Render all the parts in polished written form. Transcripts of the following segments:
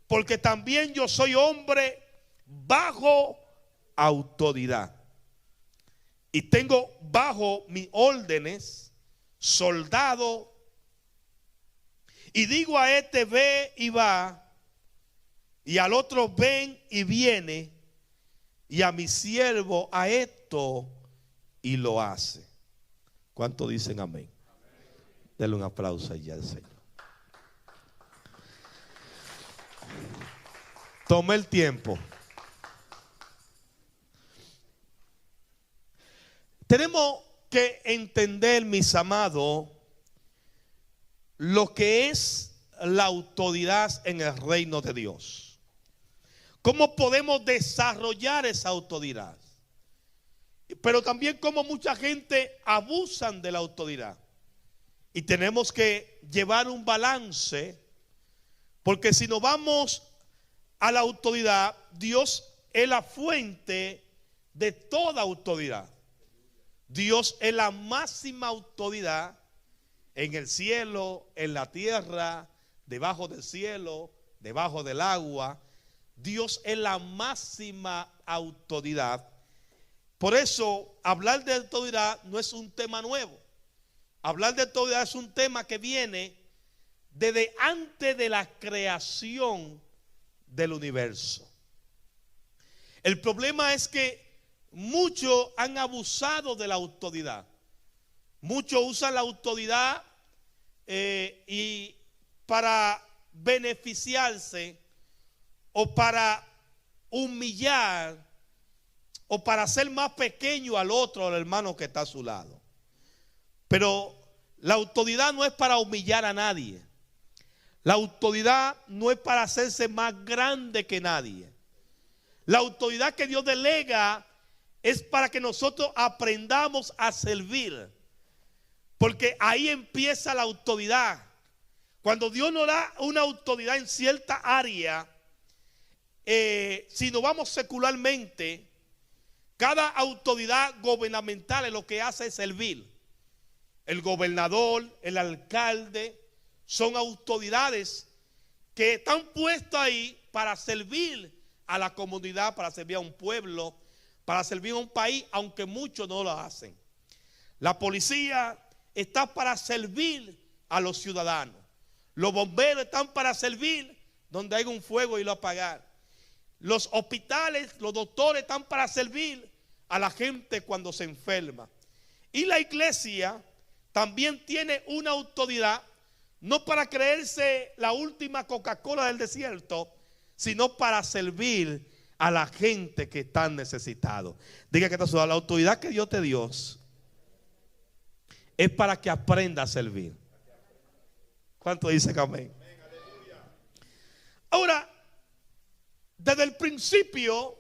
porque también yo soy hombre bajo autoridad. Y tengo bajo mis órdenes soldado. Y digo a este ve y va, y al otro ven y viene, y a mi siervo a esto y lo hace. ¿Cuánto dicen amén? Denle un aplauso allá al Señor. Tome el tiempo. Tenemos que entender, mis amados, lo que es la autoridad en el reino de Dios. ¿Cómo podemos desarrollar esa autoridad? Pero también cómo mucha gente abusan de la autoridad. Y tenemos que llevar un balance, porque si nos vamos a la autoridad, Dios es la fuente de toda autoridad. Dios es la máxima autoridad en el cielo, en la tierra, debajo del cielo, debajo del agua. Dios es la máxima autoridad. Por eso, hablar de autoridad no es un tema nuevo. Hablar de autoridad es un tema que viene desde antes de la creación del universo. El problema es que muchos han abusado de la autoridad. Muchos usan la autoridad y para beneficiarse o para humillar o para hacer más pequeño al otro, al hermano que está a su lado. Pero la autoridad no es para humillar a nadie. La autoridad no es para hacerse más grande que nadie. La autoridad que Dios delega es para que nosotros aprendamos a servir. Porque ahí empieza la autoridad. Cuando Dios nos da una autoridad en cierta área, si nos vamos secularmente, cada autoridad gubernamental es lo que hace es servir. El gobernador, el alcalde, son autoridades que están puestas ahí para servir a la comunidad, para servir a un pueblo, para servir a un país, aunque muchos no lo hacen. La policía está para servir a los ciudadanos. Los bomberos están para servir donde hay un fuego y lo apagar. Los hospitales, los doctores están para servir a la gente cuando se enferma. Y la iglesia también tiene una autoridad, no para creerse la última Coca-Cola del desierto, sino para servir a la gente que está necesitado. Diga que está la autoridad que Dios te dio es para que aprenda a servir. ¿Cuánto dice que amén? Ahora, desde el principio,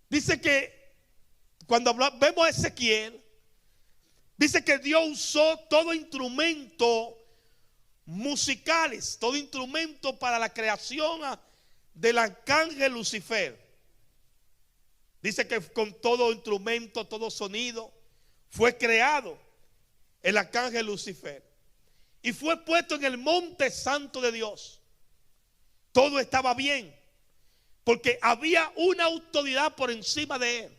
dice que cuando vemos a Ezequiel, dice que Dios usó todo instrumento musicales, todo instrumento para la creación del arcángel Lucifer. Dice que con todo instrumento, todo sonido, fue creado el arcángel Lucifer. Y fue puesto en el monte santo de Dios. Todo estaba bien, porque había una autoridad por encima de él.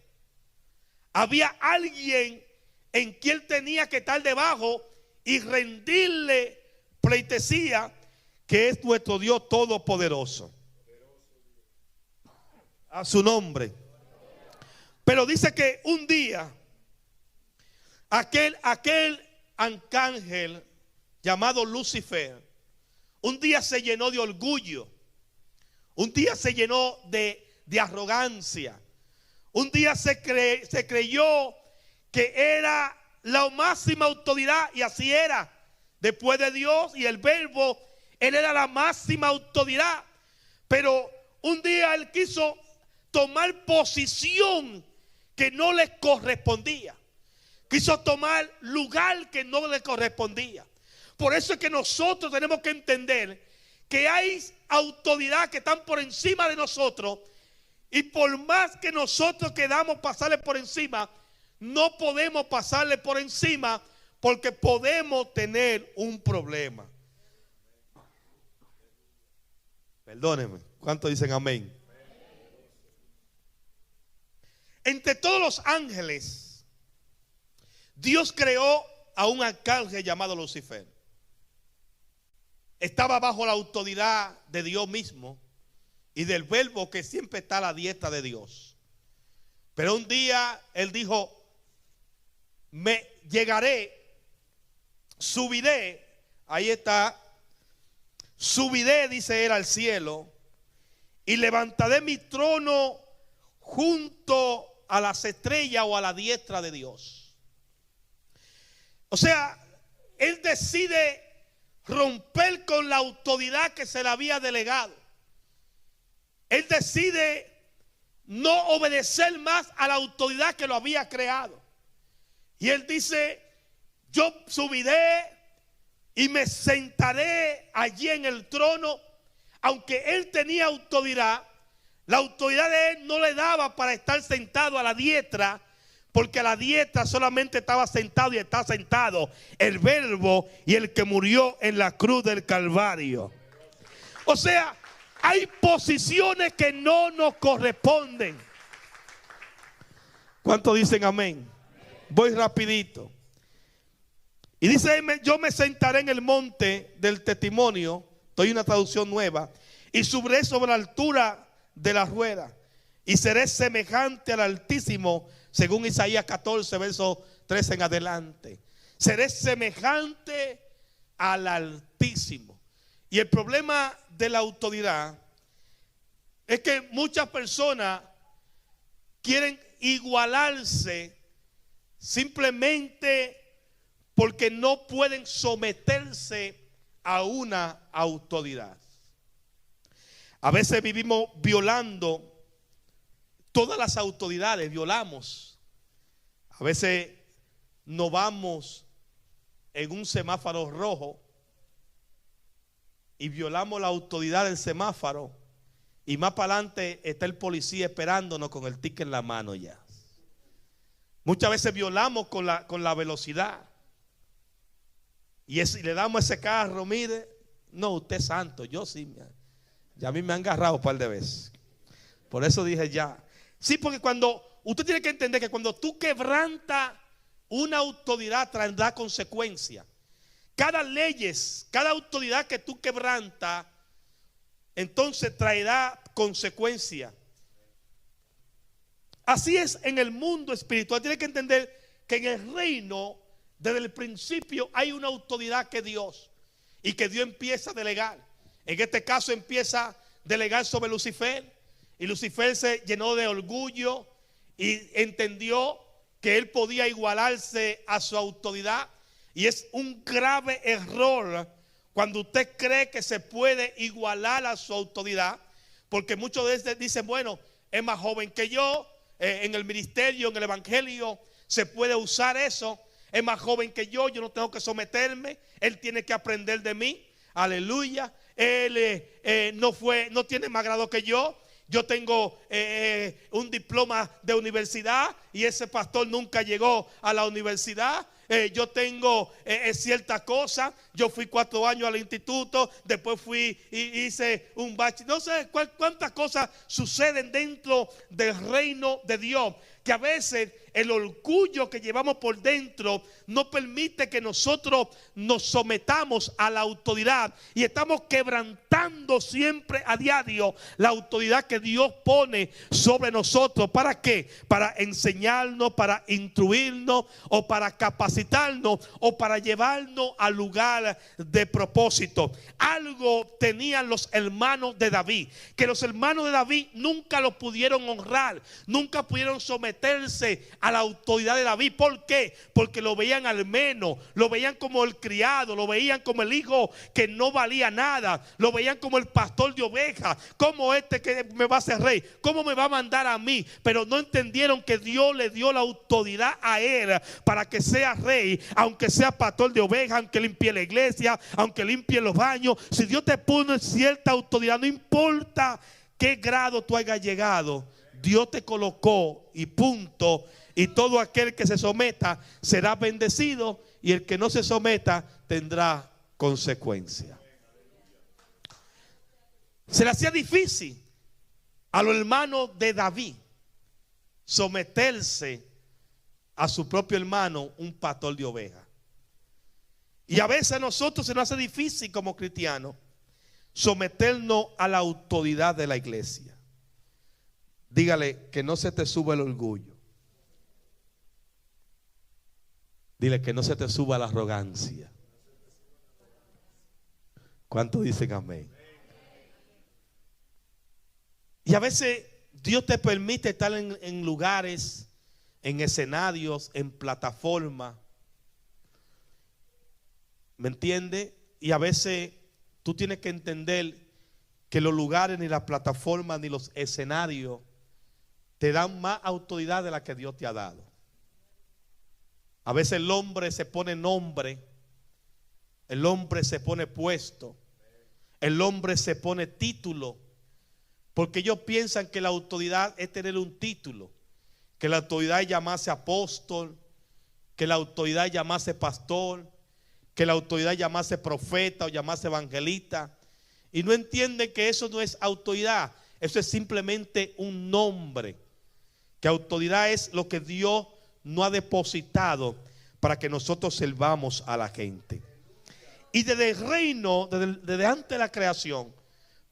Había alguien en quien tenía que estar debajo y rendirle pleitesía, que es nuestro Dios todopoderoso. A su nombre. Pero dice que un día aquel arcángel llamado Lucifer, un día se llenó de orgullo, un día se llenó de arrogancia, un día se creyó que era la máxima autoridad, y así era. Después de Dios y el Verbo, él era la máxima autoridad. Pero un día él quiso tomar posición que no le correspondía. Quiso tomar lugar que no le correspondía. Por eso es que nosotros tenemos que entender que hay autoridad que están por encima de nosotros, y por más que nosotros queramos pasarle por encima, no podemos pasarle por encima, porque podemos tener un problema. Perdónenme. ¿Cuántos dicen amén? Entre todos los ángeles, Dios creó a un arcángel llamado Lucifer. Estaba bajo la autoridad de Dios mismo y del Verbo que siempre está a la diestra de Dios. Pero un día él dijo: me llegaré, subiré, ahí está, subiré, dice él, al cielo y levantaré mi trono junto a las estrellas o a la diestra de Dios. O sea, él decide romper con la autoridad que se le había delegado. Él decide no obedecer más a la autoridad que lo había creado. Y él dice: yo subiré y me sentaré allí en el trono. Aunque él tenía autoridad, la autoridad de él no le daba para estar sentado a la diestra, porque a la diestra solamente estaba sentado y está sentado el Verbo y el que murió en la cruz del Calvario. O sea, hay posiciones que no nos corresponden. ¿Cuántos dicen amén? Voy rapidito. Y dice: yo me sentaré en el monte del testimonio. Estoy una traducción nueva. Y subiré sobre la altura de la rueda. Y seré semejante al Altísimo, según Isaías 14, verso 13 en adelante. Seré semejante al Altísimo. Y el problema de la autoridad es que muchas personas quieren igualarse simplemente porque no pueden someterse a una autoridad. A veces vivimos violando todas las autoridades, violamos. A veces nos vamos en un semáforo rojo y violamos la autoridad del semáforo, y más para adelante está el policía esperándonos con el ticket en la mano ya. Muchas veces violamos con la velocidad. Y le damos ese carro: mire, no, usted es santo, yo sí. Ya a mí me han agarrado un par de veces. Por eso dije ya. Sí, porque usted tiene que entender que cuando tú quebrantas una autoridad traerá consecuencias. Cada autoridad que tú quebrantas, entonces traerá consecuencias. Así es en el mundo espiritual. Tiene que entender que en el reino, desde el principio, hay una autoridad que Dios, y que Dios empieza a delegar. En este caso empieza a delegar sobre Lucifer. Y Lucifer se llenó de orgullo y entendió que él podía igualarse a su autoridad. Y es un grave error cuando usted cree que se puede igualar a su autoridad, porque muchos de ustedes dicen: bueno, es más joven que yo, en el ministerio, en el evangelio se puede usar eso. Es más joven que yo no tengo que someterme, él tiene que aprender de mí. Aleluya. Él no tiene más grado que yo. Yo tengo un diploma de universidad y ese pastor nunca llegó a la universidad. Yo tengo cierta cosa. Yo fui 4 años al instituto, después fui y hice un bachiller. No sé cuántas cosas suceden dentro del reino de Dios, que a veces el orgullo que llevamos por dentro no permite que nosotros nos sometamos a la autoridad, y estamos quebrantando siempre a diario la autoridad que Dios pone sobre nosotros. ¿Para qué? Para enseñarnos, para instruirnos, o para capacitarnos, o para llevarnos al lugar de propósito. Algo tenían los hermanos de David, que los hermanos de David nunca lo pudieron honrar, nunca pudieron someterse a la autoridad de David. ¿Por qué? Porque lo veían al menos, lo veían como el criado, lo veían como el hijo que no valía nada, lo veían como el pastor de ovejas. ¿Cómo que me va a ser rey? ¿Cómo me va a mandar a mí? Pero no entendieron que Dios le dio la autoridad a él para que sea rey, aunque sea pastor de ovejas, aunque limpie la iglesia, aunque limpie los baños. Si Dios te pone cierta autoridad, no importa qué grado tú hayas llegado, Dios te colocó y punto. Y todo aquel que se someta será bendecido, y el que no se someta tendrá consecuencias. Se le hacía difícil a los hermanos de David someterse a su propio hermano, un pastor de ovejas. Y a veces a nosotros se nos hace difícil como cristianos someternos a la autoridad de la iglesia. Dígale que no se te suba el orgullo. Dile que no se te suba la arrogancia. ¿Cuántos dicen amén? Y a veces Dios te permite estar en lugares, en escenarios, en plataformas. ¿Me entiende? Y a veces tú tienes que entender que los lugares, ni las plataformas, ni los escenarios te dan más autoridad de la que Dios te ha dado. A veces el hombre se pone nombre, el hombre se pone puesto, el hombre se pone título, porque ellos piensan que la autoridad es tener un título, que la autoridad es llamarse apóstol, que la autoridad es llamarse pastor, que la autoridad es llamarse profeta o llamarse evangelista, y no entienden que eso no es autoridad, eso es simplemente un nombre, que autoridad es lo que Dios no ha depositado para que nosotros sirvamos a la gente. Y desde el reino, desde antes de la creación,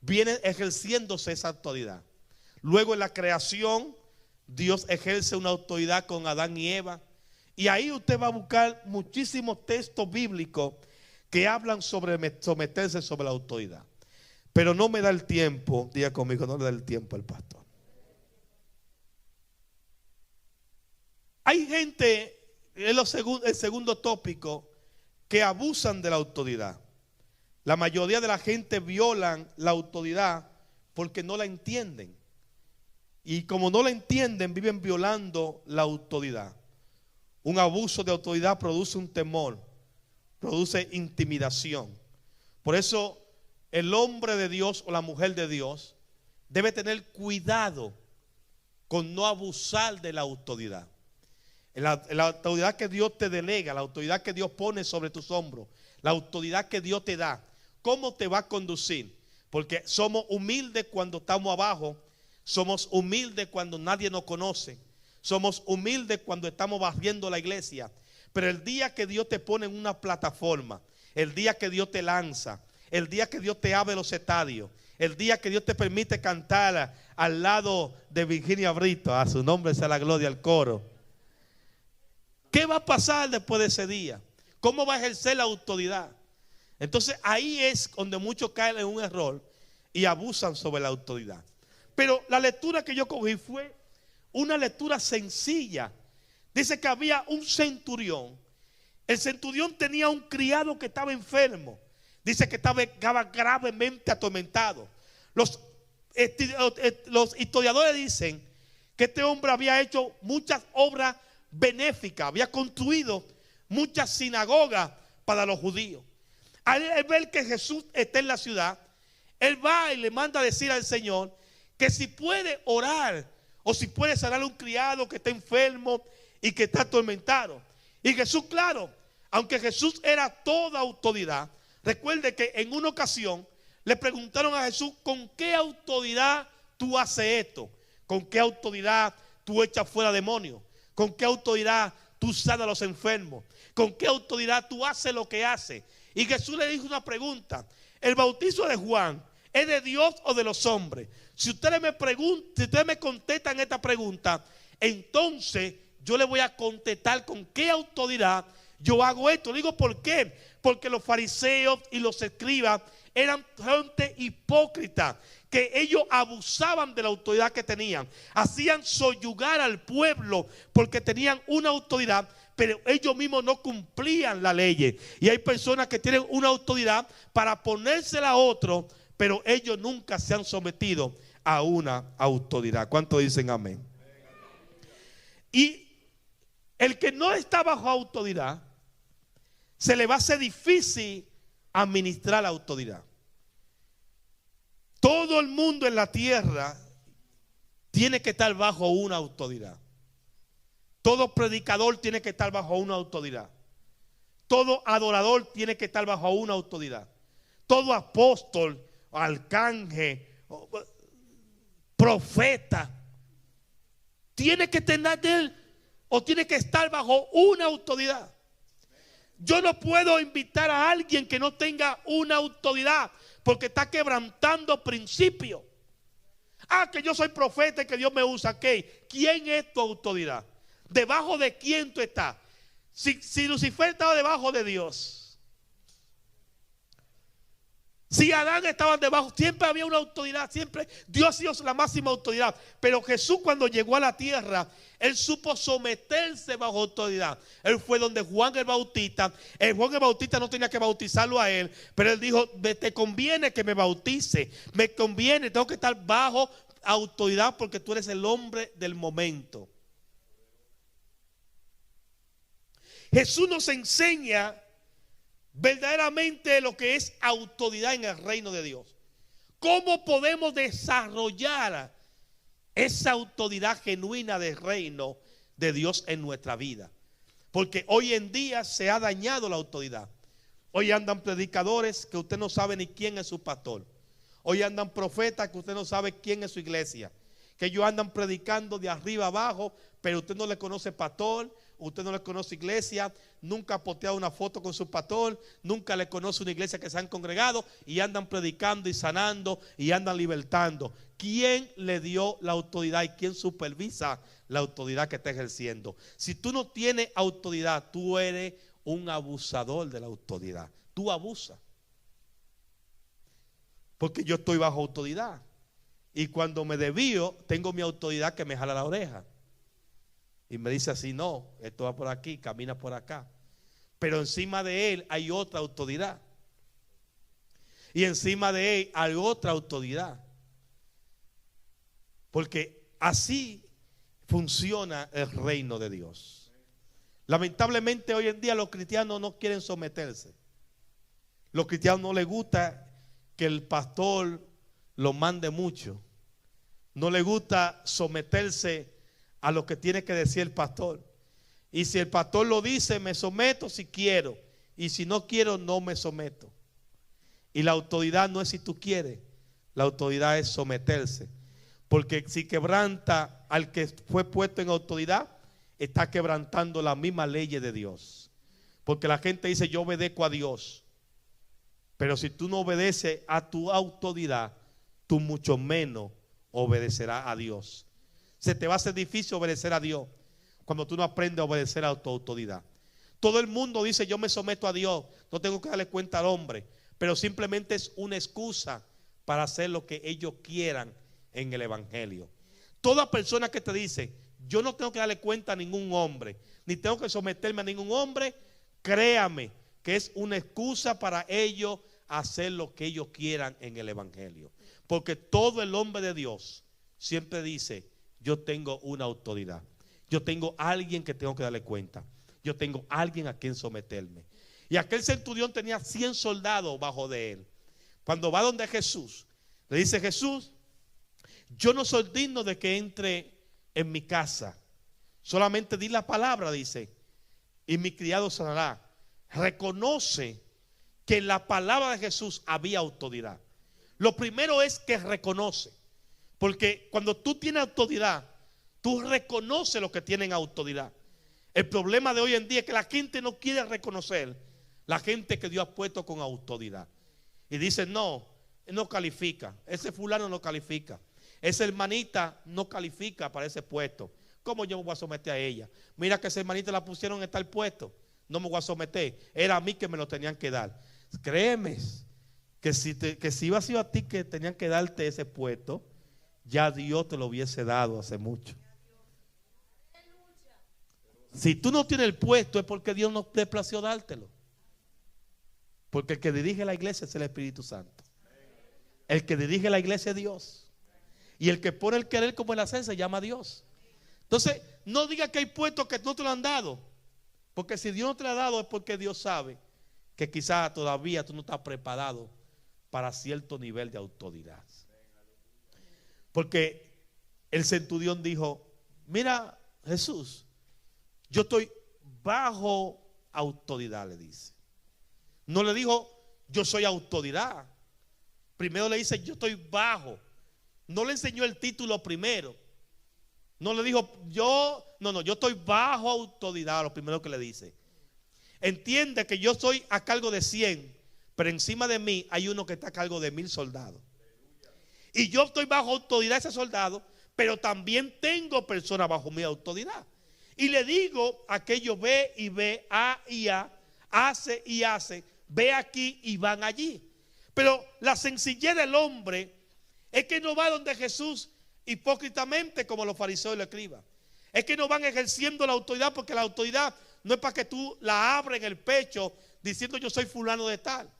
viene ejerciéndose esa autoridad. Luego en la creación, Dios ejerce una autoridad con Adán y Eva. Y ahí usted va a buscar muchísimos textos bíblicos que hablan sobre someterse sobre la autoridad. Pero no me da el tiempo, diga conmigo, no le da el tiempo al pastor. Hay gente, el segundo tópico, que abusan de la autoridad. La mayoría de la gente violan la autoridad porque no la entienden. Y como no la entienden, viven violando la autoridad. Un abuso de autoridad produce un temor, produce intimidación. Por eso el hombre de Dios o la mujer de Dios debe tener cuidado con no abusar de la autoridad. La autoridad que Dios te delega, la autoridad que Dios pone sobre tus hombros, la autoridad que Dios te da, ¿cómo te va a conducir? Porque somos humildes cuando estamos abajo, somos humildes cuando nadie nos conoce, somos humildes cuando estamos barriendo la iglesia. Pero el día que Dios te pone en una plataforma, el día que Dios te lanza, el día que Dios te abre los estadios, el día que Dios te permite cantar al lado de Virginia Brito, a su nombre sea la gloria al coro. ¿Qué va a pasar después de ese día? ¿Cómo va a ejercer la autoridad? Entonces ahí es donde muchos caen en un error y abusan sobre la autoridad. Pero la lectura que yo cogí fue una lectura sencilla. Dice que había un centurión. El centurión tenía un criado que estaba enfermo. Dice que estaba gravemente atormentado. Los historiadores dicen que este hombre había hecho muchas obras benéfica, había construido muchas sinagogas para los judíos. Al ver que Jesús está en la ciudad, él va y le manda a decir al Señor que si puede orar o si puede sanar a un criado que está enfermo y que está atormentado. Y Jesús, claro, aunque Jesús era toda autoridad, recuerde que en una ocasión le preguntaron a Jesús: ¿con qué autoridad tú haces esto? ¿Con qué autoridad tú echas fuera demonios? ¿Con qué autoridad tú sanas a los enfermos? ¿Con qué autoridad tú haces lo que haces? Y Jesús le dijo una pregunta: ¿el bautizo de Juan es de Dios o de los hombres? Si ustedes me contestan esta pregunta, entonces yo le voy a contestar con qué autoridad yo hago esto. Le digo, ¿por qué? Porque los fariseos y los escribas eran gente hipócrita, que ellos abusaban de la autoridad que tenían, hacían soyugar al pueblo porque tenían una autoridad, pero ellos mismos no cumplían la ley. Y hay personas que tienen una autoridad para ponérsela a otro, pero ellos nunca se han sometido a una autoridad. ¿Cuántos dicen amén? Y el que no está bajo autoridad, se le va a hacer difícil administrar la autoridad. Todo el mundo en la tierra tiene que estar bajo una autoridad. Todo predicador tiene que estar bajo una autoridad. Todo adorador tiene que estar bajo una autoridad. Todo apóstol arcángel, profeta, tiene que tener o tiene que estar bajo una autoridad. Yo no puedo invitar a alguien que no tenga una autoridad, porque está quebrantando principios. Que yo soy profeta y que Dios me usa. ¿Qué? ¿Quién es tu autoridad? ¿Debajo de quién tú estás? Si Lucifer estaba debajo de Dios, si Adán estaba debajo, siempre había una autoridad, siempre Dios ha sido la máxima autoridad. Pero Jesús, cuando llegó a la tierra, Él supo someterse bajo autoridad. Él fue donde Juan el Bautista. Juan el Bautista no tenía que bautizarlo a él, pero él dijo: te conviene que me bautice, me conviene, tengo que estar bajo autoridad porque tú eres el hombre del momento. Jesús nos enseña verdaderamente lo que es autoridad en el reino de Dios. ¿Cómo podemos desarrollar esa autoridad genuina del reino de Dios en nuestra vida? Porque hoy en día se ha dañado la autoridad. Hoy andan predicadores que usted no sabe ni quién es su pastor. Hoy andan profetas que usted no sabe quién es su iglesia. Que ellos andan predicando de arriba abajo, pero usted no le conoce pastor, usted no le conoce iglesia, nunca ha posteado una foto con su pastor, nunca le conoce una iglesia que se han congregado y andan predicando y sanando y andan libertando. ¿Quién le dio la autoridad y quién supervisa la autoridad que está ejerciendo? Si tú no tienes autoridad, tú eres un abusador de la autoridad. Tú abusas. Porque yo estoy bajo autoridad. Y cuando me desvío, tengo mi autoridad que me jala la oreja. Y me dice así: no, esto va por aquí, camina por acá. Pero encima de él hay otra autoridad. Y encima de él hay otra autoridad. Porque así funciona el reino de Dios. Lamentablemente hoy en día los cristianos no quieren someterse. Los cristianos no les gusta que el pastor lo mande mucho. No les gusta someterse a lo que tiene que decir el pastor. Y si el pastor lo dice, me someto si quiero. Y si no quiero, no me someto. Y la autoridad no es si tú quieres. La autoridad es someterse. Porque si quebranta al que fue puesto en autoridad, está quebrantando las mismas leyes de Dios. Porque la gente dice: yo obedezco a Dios. Pero si tú no obedeces a tu autoridad, tú mucho menos obedecerás a Dios. Se te va a hacer difícil obedecer a Dios cuando tú no aprendes a obedecer a tu autoridad. Todo el mundo dice: yo me someto a Dios, no tengo que darle cuenta al hombre. Pero simplemente es una excusa para hacer lo que ellos quieran en el evangelio. Toda persona que te dice: yo no tengo que darle cuenta a ningún hombre, ni tengo que someterme a ningún hombre, créame que es una excusa para ellos hacer lo que ellos quieran en el evangelio. Porque todo el hombre de Dios siempre dice: yo tengo una autoridad, yo tengo a alguien que tengo que darle cuenta, yo tengo a alguien a quien someterme. Y aquel centurión tenía 100 soldados bajo de él. Cuando va donde Jesús, le dice: Jesús, yo no soy digno de que entre en mi casa, solamente di la palabra, dice, y mi criado sanará. Reconoce que en la palabra de Jesús había autoridad. Lo primero es que reconoce, porque cuando tú tienes autoridad, tú reconoces los que tienen autoridad. El problema de hoy en día es que la gente no quiere reconocer la gente que Dios ha puesto con autoridad. Y dice: no, no califica, ese fulano no califica, esa hermanita no califica para ese puesto. ¿Cómo yo me voy a someter a ella? Mira que esa hermanita la pusieron en tal puesto, no me voy a someter, era a mí que me lo tenían que dar. Créeme que si iba a ser a ti que tenían que darte ese puesto, ya Dios te lo hubiese dado hace mucho. Si tú no tienes el puesto es porque Dios no te plació dártelo. Porque el que dirige la iglesia es el Espíritu Santo. El que dirige la iglesia es Dios. Y el que pone el querer como el hacer se llama Dios. Entonces, no diga que hay puestos que no te lo han dado. Porque si Dios no te lo ha dado es porque Dios sabe que quizás todavía tú no estás preparado para cierto nivel de autoridad. Porque el centurión dijo: mira, Jesús, yo estoy bajo autoridad, le dice. No le dijo: yo soy autoridad. Primero le dice, yo estoy bajo. No le enseñó el título primero. No le dijo, yo estoy bajo autoridad, lo primero que le dice. Entiende que yo estoy a cargo de 100, pero encima de mí hay uno que está a cargo de 1000 soldados. Y yo estoy bajo autoridad de ese soldado, pero también tengo personas bajo mi autoridad. Y le digo a aquello, ve y ve, a y a, hace y hace, ve aquí y van allí. Pero la sencillez del hombre es que no va donde Jesús hipócritamente como los fariseos y los escribas. Es que no van ejerciendo la autoridad, porque la autoridad no es para que tú la abres en el pecho diciendo yo soy fulano de tal.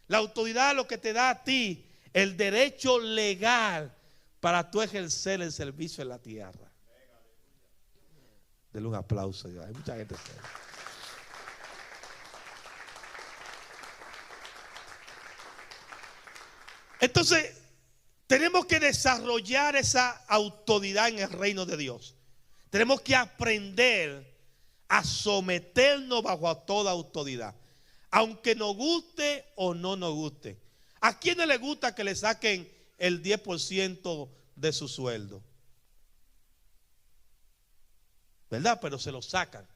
La autoridad es lo que te da a ti el derecho legal para tú ejercer el servicio en la tierra. Denle un aplauso. Hay mucha gente. Entonces, tenemos que desarrollar esa autoridad en el reino de Dios. Tenemos que aprender a someternos bajo a toda autoridad, aunque nos guste o no nos guste. ¿A quién le gusta que le saquen el 10% de su sueldo? ¿Verdad? Pero se lo sacan,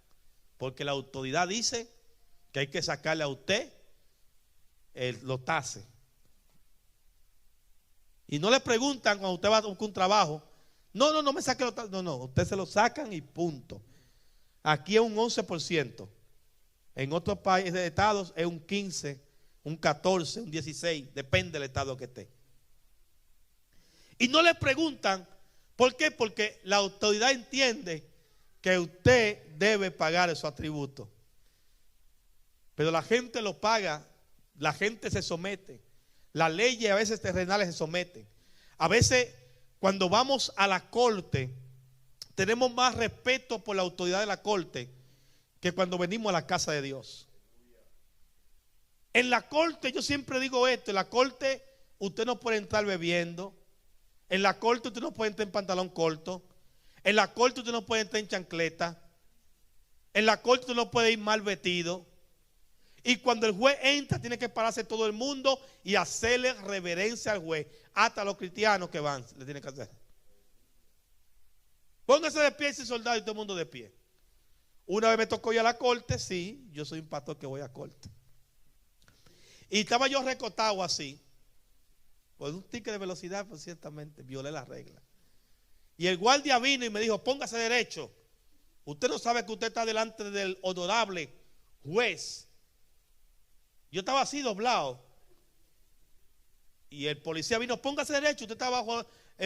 porque la autoridad dice que hay que sacarle a usted los tases. Y no le preguntan cuando usted va a buscar un trabajo, no me saque los tases. No, usted se lo sacan y punto. Aquí es un 11%. En otros países, estados, es un 15%, un 14%, un 16%, depende del estado que esté. Y no le preguntan, ¿por qué? Porque la autoridad entiende que usted debe pagar esos atributos. Pero la gente lo paga, la gente se somete. Las leyes a veces terrenales se someten. A veces cuando vamos a la corte tenemos más respeto por la autoridad de la corte que cuando venimos a la casa de Dios. En la corte, yo siempre digo esto, en la corte usted no puede entrar bebiendo. En la corte usted no puede entrar en pantalón corto. En la corte usted no puede entrar en chancleta. En la corte usted no puede ir mal vestido. Y cuando el juez entra, tiene que pararse todo el mundo y hacerle reverencia al juez. Hasta los cristianos que van, le tienen que hacer. Póngase de pie ese soldado y todo el mundo de pie. Una vez me tocó ir a la corte, sí, yo soy un pastor que voy a corte. Y estaba yo recostado así, por un ticket de velocidad, pues ciertamente violé las reglas. Y el guardia vino y me dijo, póngase derecho. Usted no sabe que usted está delante del honorable juez. Yo estaba así doblado. Y el policía vino, póngase derecho, usted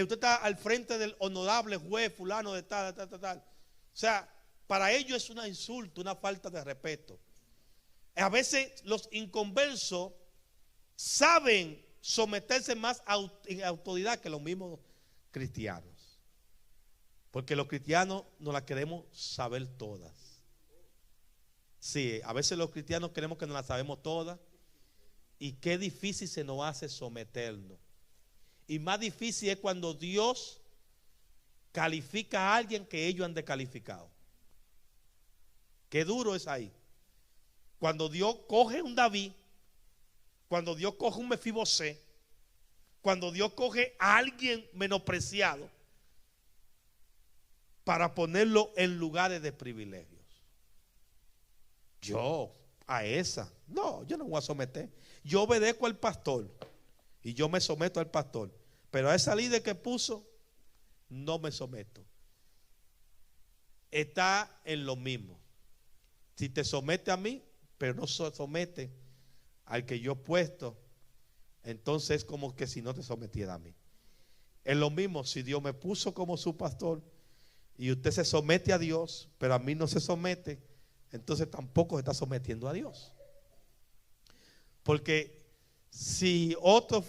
está al frente del honorable juez fulano de tal. O sea, para ellos es un insulto, una falta de respeto. A veces los inconversos saben someterse más en autoridad que los mismos cristianos. Porque los cristianos no las queremos saber todas. Sí, a veces los cristianos queremos que nos las sabemos todas. Y qué difícil se nos hace someternos. Y más difícil es cuando Dios califica a alguien que ellos han descalificado. Qué duro es ahí. Cuando Dios coge un David, cuando Dios coge un Mefibosé, cuando Dios coge a alguien menospreciado para ponerlo en lugares de privilegios. Yo a esa, no, yo no me voy a someter. Yo obedezco al pastor y yo me someto al pastor, pero a esa líder que puso no me someto. Está en lo mismo. Si te somete a mí, pero no se somete al que yo he puesto, entonces es como que si no te sometiera a mí. Es lo mismo si Dios me puso como su pastor y usted se somete a Dios, pero a mí no se somete, entonces tampoco se está sometiendo a Dios. Porque si Otto,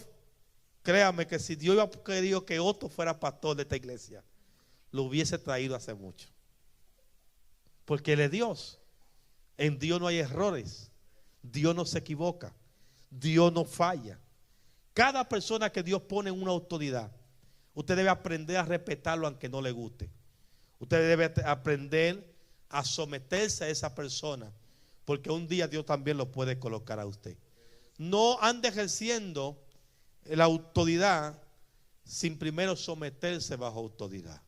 créame que si Dios hubiera querido que Otto fuera pastor de esta iglesia, lo hubiese traído hace mucho. Porque Él es Dios. En Dios no hay errores. Dios no se equivoca. Dios no falla. Cada persona que Dios pone en una autoridad, usted debe aprender a respetarlo aunque no le guste. Usted debe aprender a someterse a esa persona, porque un día Dios también lo puede colocar a usted. No ande ejerciendo la autoridad sin primero someterse bajo autoridad.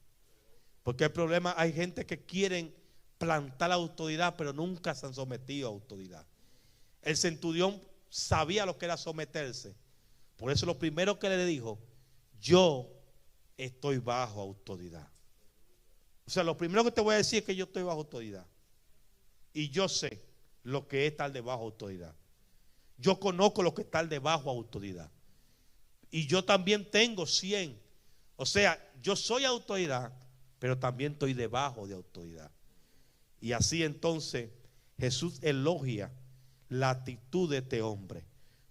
Porque el problema, hay gente que quieren plantar la autoridad, pero nunca se han sometido a autoridad. El centurión sabía lo que era someterse. Por eso lo primero que le dijo: yo estoy bajo autoridad. O sea, lo primero que te voy a decir es que yo estoy bajo autoridad. Y yo sé lo que es estar debajo autoridad. Yo conozco lo que es estar debajo autoridad. Y yo también tengo 100. O sea, yo soy autoridad, pero también estoy debajo de autoridad. Y así entonces Jesús elogia la actitud de este hombre.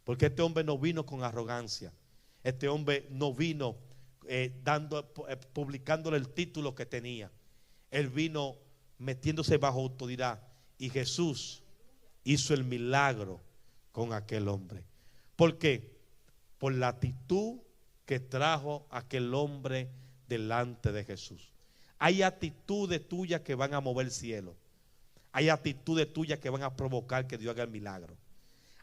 Porque este hombre no vino con arrogancia. Este hombre no vino publicándole el título que tenía. Él vino metiéndose bajo autoridad. Y Jesús hizo el milagro con aquel hombre. ¿Por qué? Por la actitud que trajo aquel hombre delante de Jesús. Hay actitudes tuyas que van a mover el cielo. Hay actitudes tuyas que van a provocar que Dios haga el milagro.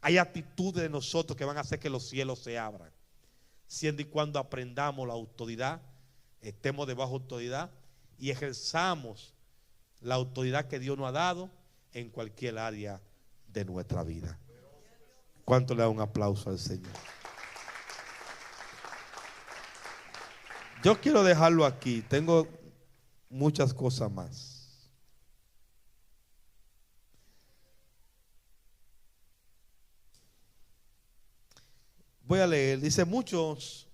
Hay actitudes de nosotros que van a hacer que los cielos se abran. Siendo y cuando aprendamos la autoridad, estemos debajo de autoridad y ejerzamos la autoridad que Dios nos ha dado en cualquier área de nuestra vida. ¿Cuánto le da un aplauso al Señor? Yo quiero dejarlo aquí. Tengo muchas cosas más. Voy a leer. Dice: muchos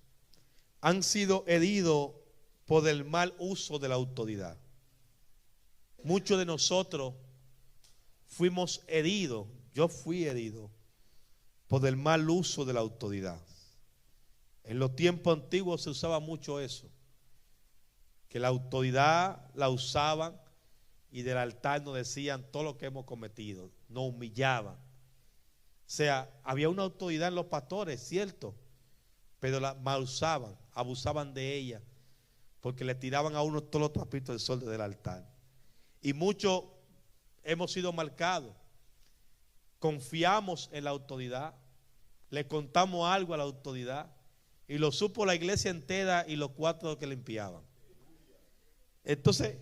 han sido heridos por el mal uso de la autoridad. Muchos de nosotros fuimos heridos. Yo fui herido por el mal uso de la autoridad. En los tiempos antiguos se usaba mucho eso, que la autoridad la usaban y del altar nos decían todo lo que hemos cometido, nos humillaban. O sea, había una autoridad en los pastores, cierto, pero la mal usaban, abusaban de ella, porque le tiraban a uno todos los trapitos del sol del altar. Y muchos hemos sido marcados. Confiamos en la autoridad, le contamos algo a la autoridad y lo supo la iglesia entera y los 4 que limpiaban. Entonces,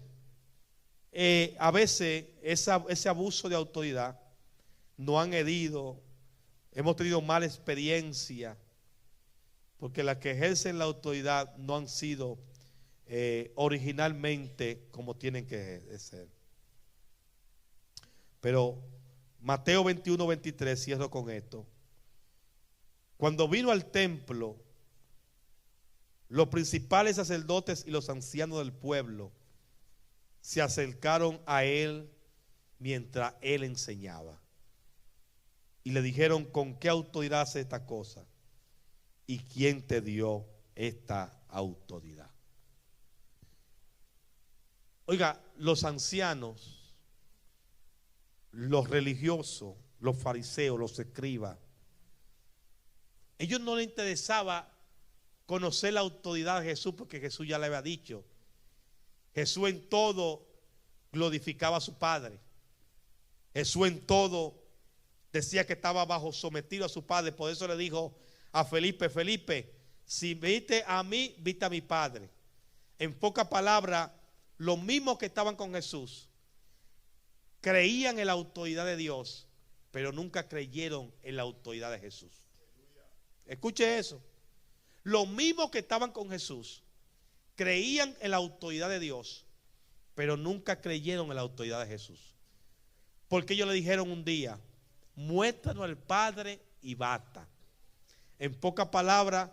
a veces ese abuso de autoridad nos han herido, hemos tenido mala experiencia, porque las que ejercen la autoridad no han sido originalmente como tienen que ser. Pero Mateo 21, 23, cierro con esto. Cuando vino al templo, los principales sacerdotes y los ancianos del pueblo se acercaron a él mientras él enseñaba. Y le dijeron: ¿con qué autoridad hace esta cosa? ¿Y quién te dio esta autoridad? Oiga, los ancianos, los religiosos, los fariseos, los escribas, ellos no les interesaba conocer la autoridad de Jesús, porque Jesús ya le había dicho. Jesús en todo glorificaba a su Padre. Jesús en todo decía que estaba bajo sometido a su Padre. Por eso le dijo a Felipe: Felipe, si viste a mí, viste a mi Padre. En pocas palabras, los mismos que estaban con Jesús creían en la autoridad de Dios, pero nunca creyeron en la autoridad de Jesús. Escuche eso. Los mismos que estaban con Jesús creían en la autoridad de Dios, pero nunca creyeron en la autoridad de Jesús. Porque ellos le dijeron un día: muéstranos al Padre y basta. En pocas palabras,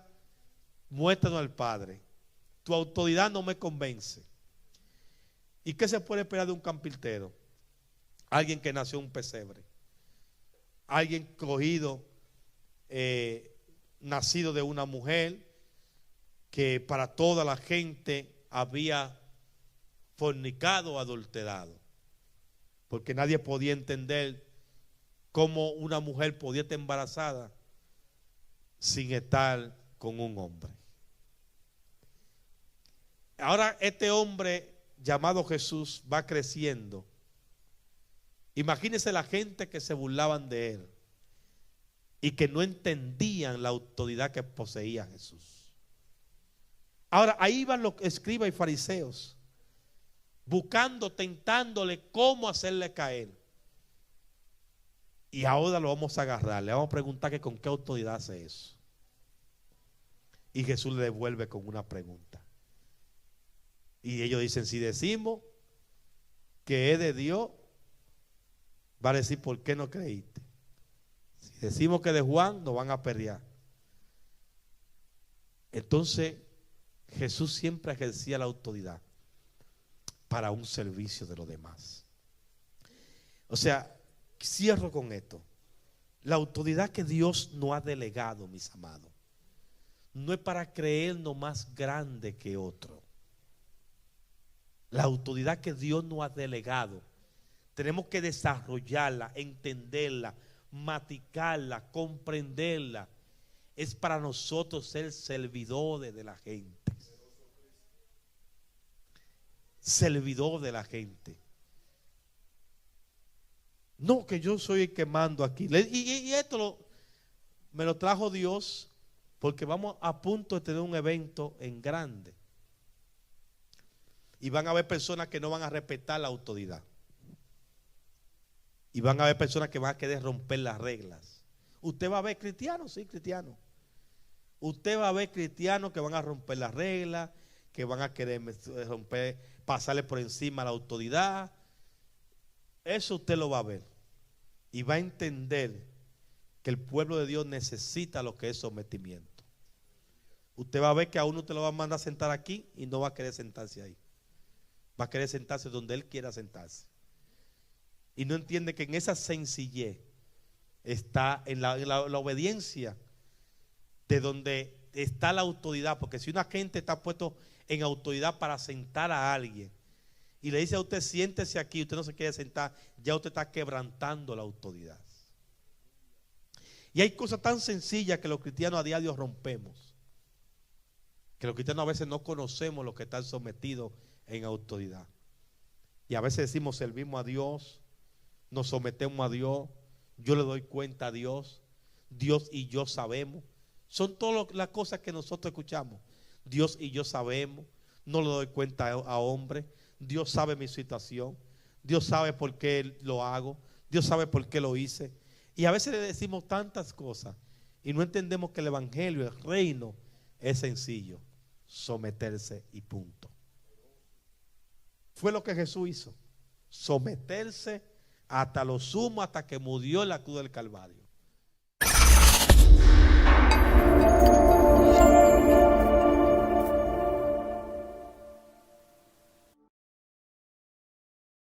muéstranos al Padre. Tu autoridad no me convence. ¿Y qué se puede esperar de un carpintero? Alguien que nació en un pesebre, alguien cogido, nacido de una mujer que para toda la gente había fornicado o adulterado, porque nadie podía entender cómo una mujer podía estar embarazada sin estar con un hombre. Ahora este hombre llamado Jesús va creciendo. Imagínense la gente que se burlaban de él. y que no entendían la autoridad que poseía Jesús. Ahora, ahí van los escribas y fariseos, buscando, tentándole cómo hacerle caer. Y ahora lo vamos a agarrar, le vamos a preguntar que con qué autoridad hace eso. Y Jesús le devuelve con una pregunta. Y ellos dicen, si decimos que es de Dios, va a decir, ¿por qué no creíste? Si decimos que es de Juan, nos van a pelear. Entonces, Jesús siempre ejercía la autoridad para un servicio de los demás. O sea, cierro con esto. La autoridad que Dios nos ha delegado, mis amados, no es para creernos más grande que otro. La autoridad que Dios nos ha delegado, tenemos que desarrollarla, entenderla, maticarla, comprenderla. Es para nosotros ser servidores de la gente. Servidor de la gente. No, que yo soy el que mando aquí. Y esto me lo trajo Dios porque vamos a punto de tener un evento en grande. Y van a haber personas que no van a respetar la autoridad. Y van a haber personas que van a querer romper las reglas. Usted va a ver cristianos, sí, cristianos. Usted va a ver cristianos que van a romper las reglas, que van a querer romper, pasarle por encima a la autoridad. Eso usted lo va a ver. Y va a entender que el pueblo de Dios necesita lo que es sometimiento. Usted va a ver que a uno te lo va a mandar a sentar aquí y no va a querer sentarse ahí. Va a querer sentarse donde él quiera sentarse. Y no entiende que en esa sencillez está en la obediencia de donde está la autoridad. Porque si una gente está puesto en autoridad para sentar a alguien y le dice a usted siéntese aquí, usted no se quiere sentar, ya usted está quebrantando la autoridad. Y hay cosas tan sencillas que los cristianos a diario rompemos, que los cristianos a veces no conocemos los que están sometidos en autoridad. Y a veces decimos servimos a Dios, nos sometemos a Dios, yo le doy cuenta a Dios, Dios y yo sabemos. Son todas las cosas que nosotros escuchamos. Dios y yo sabemos, no le doy cuenta a hombre, Dios sabe mi situación, Dios sabe por qué lo hago, Dios sabe por qué lo hice. Y a veces le decimos tantas cosas y no entendemos que el evangelio, el reino, es sencillo, someterse y punto. Fue lo que Jesús hizo, someterse hasta lo sumo, hasta que murió en la cruz del Calvario.